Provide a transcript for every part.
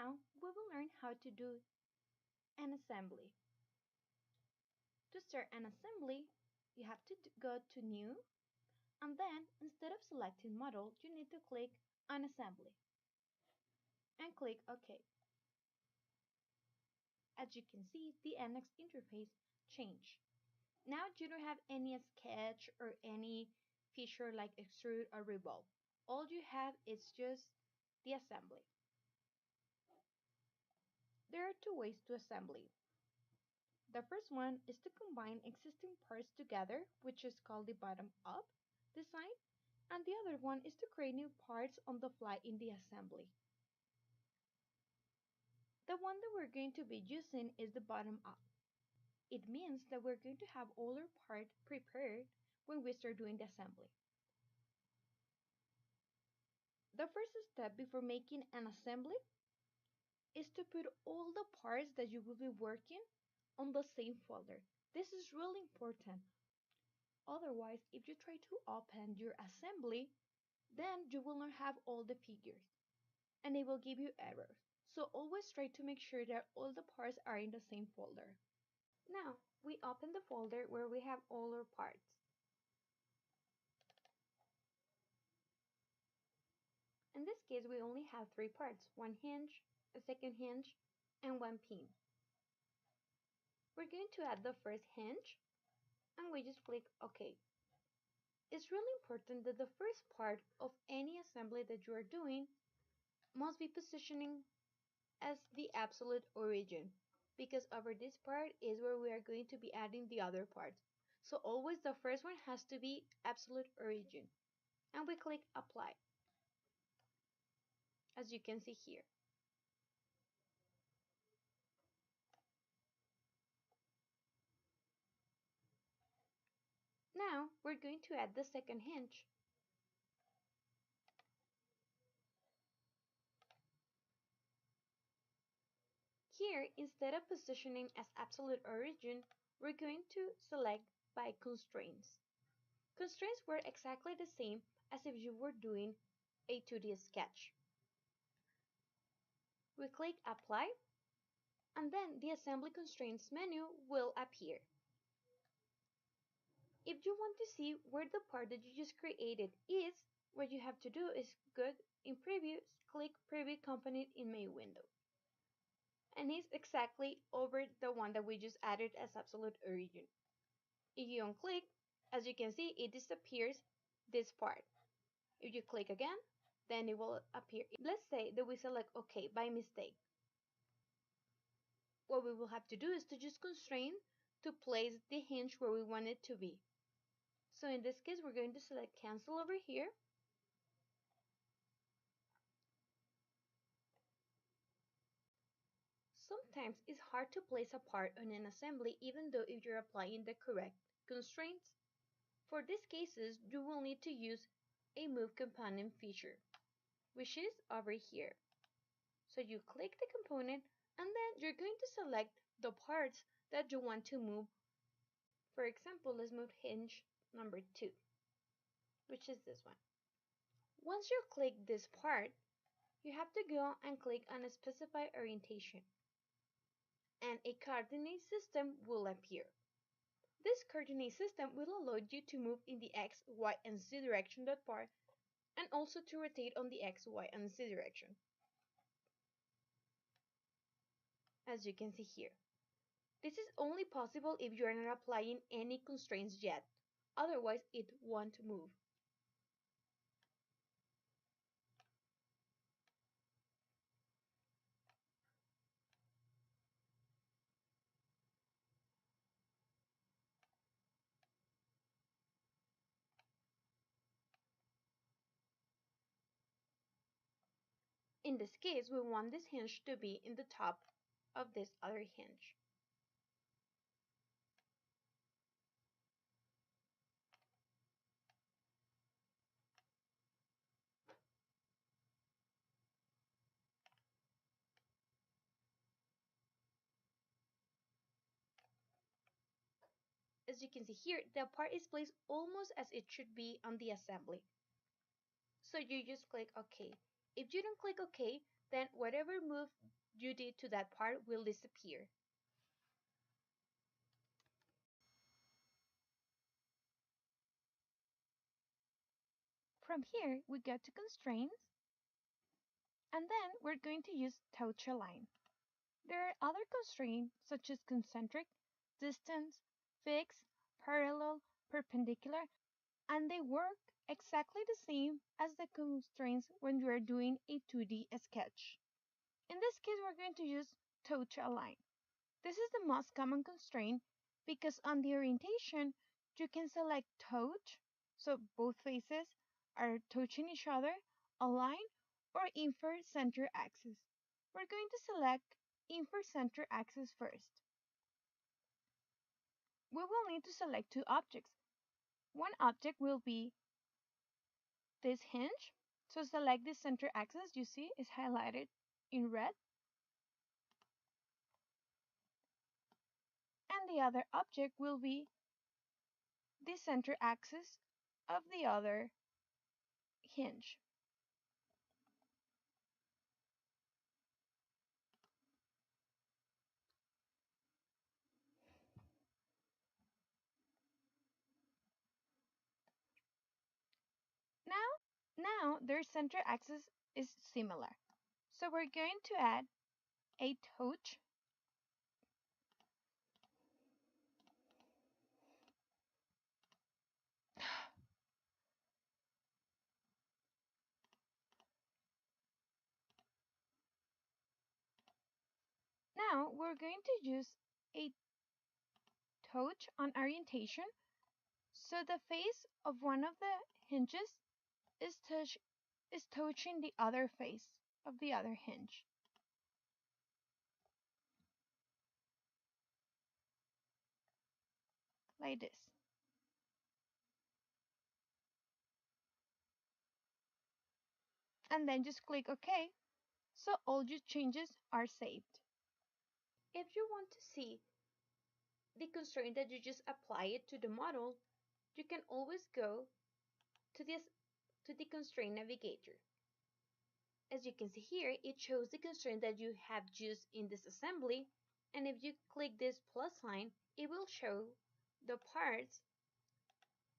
Now we will learn how to do an assembly. To start an assembly, you have to go to New, and then instead of selecting Model, you need to click on Assembly and click OK. As you can see, the NX interface changed. Now you don't have any sketch or any feature like extrude or revolve. All you have is just the assembly. There are two ways to assembly. The first one is to combine existing parts together, which is called the bottom-up design, and the other one is to create new parts on the fly in the assembly. The one that we're going to be using is the bottom-up. It means that we're going to have all our parts prepared when we start doing the assembly. The first step before making an assembly is to put all the parts that you will be working on the same folder. This is really important. Otherwise, if you try to open your assembly, then you will not have all the figures and it will give you errors. So always try to make sure that all the parts are in the same folder. Now, we open the folder where we have all our parts. In this case, we only have three parts, one hinge, a second hinge, and one pin. We're going to add the first hinge, and we just click OK. It's really important that the first part of any assembly that you are doing must be positioning as the absolute origin, because over this part is where we are going to be adding the other parts. So always the first one has to be absolute origin. And we click Apply, as you can see here. Now we're going to add the second hinge. Here, instead of positioning as absolute origin, we're going to select by constraints. Constraints work exactly the same as if you were doing a 2D sketch. We click Apply, and then the Assembly Constraints menu will appear. If you want to see where the part that you just created is, what you have to do is go in Preview, click Preview Component in Main window. And it's exactly over the one that we just added as absolute origin. If you unclick, as you can see, it disappears this part. If you click again, then it will appear. Let's say that we select OK by mistake. What we will have to do is to just constrain to place the hinge where we want it to be. So in this case, we're going to select Cancel over here. Sometimes it's hard to place a part on an assembly even though if you're applying the correct constraints. For these cases, you will need to use a Move Component feature, which is over here. So you click the component and then you're going to select the parts that you want to move. For example, let's move hinge number 2, which is this one. Once you click this part, you have to go and click on a Specify Orientation, and a coordinate system will appear. This coordinate system will allow you to move in the X, Y, and Z direction that part, and also to rotate on the X, Y, and Z direction. As you can see here. This is only possible if you are not applying any constraints yet, otherwise it won't move. In this case, we want this hinge to be in the top of this other hinge. As you can see here, the part is placed almost as it should be on the assembly. So you just click OK. If you don't click OK, then whatever move you did to that part will disappear. From here, we go to constraints, and then we're going to use touch align. There are other constraints such as concentric, distance, fixed, parallel, perpendicular, and they work exactly the same as the constraints when you are doing a 2D sketch. In this case, we're going to use touch align. This is the most common constraint because on the orientation, you can select touch, so both faces are touching each other, align, or invert center axis. We're going to select invert center axis first. We will need to select two objects. One object will be this hinge, so select the center axis you see is highlighted in red, and the other object will be the center axis of the other hinge. Now their center axis is similar. So we're going to add a touch. Now we're going to use a touch on orientation, so the face of one of the hinges is touching the other face of the other hinge. Like this. And then just click OK, so all your changes are saved. If you want to see the constraint that you just applied to the model, you can always go to the Constraint Navigator. As you can see here, it shows the constraint that you have used in this assembly, and if you click this plus sign, it will show the parts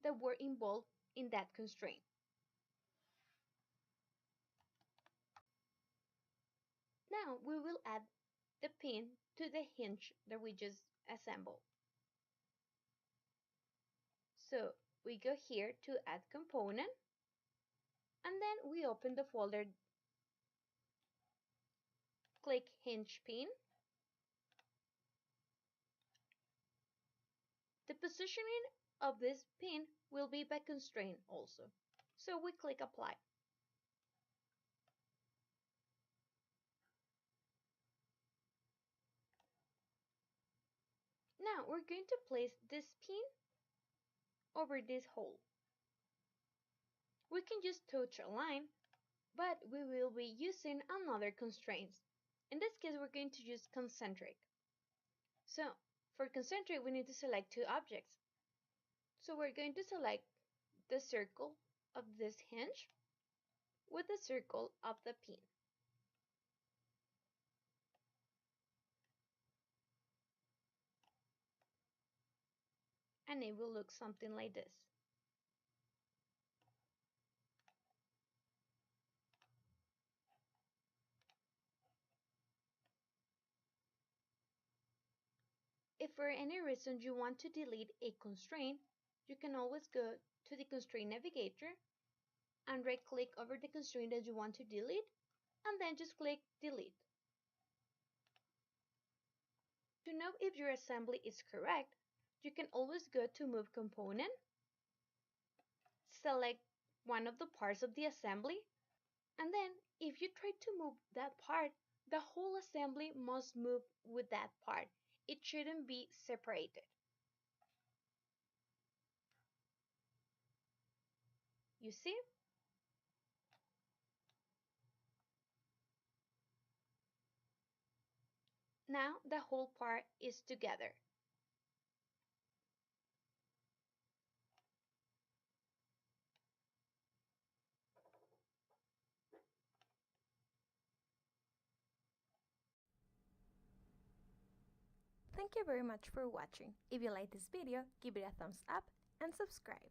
that were involved in that constraint. Now we will add the pin to the hinge that we just assembled. So we go here to add component, and then we open the folder, click hinge pin. The positioning of this pin will be by constraint also. So we click apply. Now we're going to place this pin over this hole. We can just touch a line, but we will be using another constraint. In this case, we're going to use concentric. So for concentric, we need to select two objects. So we're going to select the circle of this hinge with the circle of the pin. And it will look something like this. If for any reason you want to delete a constraint, you can always go to the Constraint Navigator and right-click over the constraint that you want to delete, and then just click Delete. To know if your assembly is correct, you can always go to Move Component, select one of the parts of the assembly, and then if you try to move that part, the whole assembly must move with that part. It shouldn't be separated. You see? Now the whole part is together. Thank you very much for watching. If you like this video, give it a thumbs up and subscribe.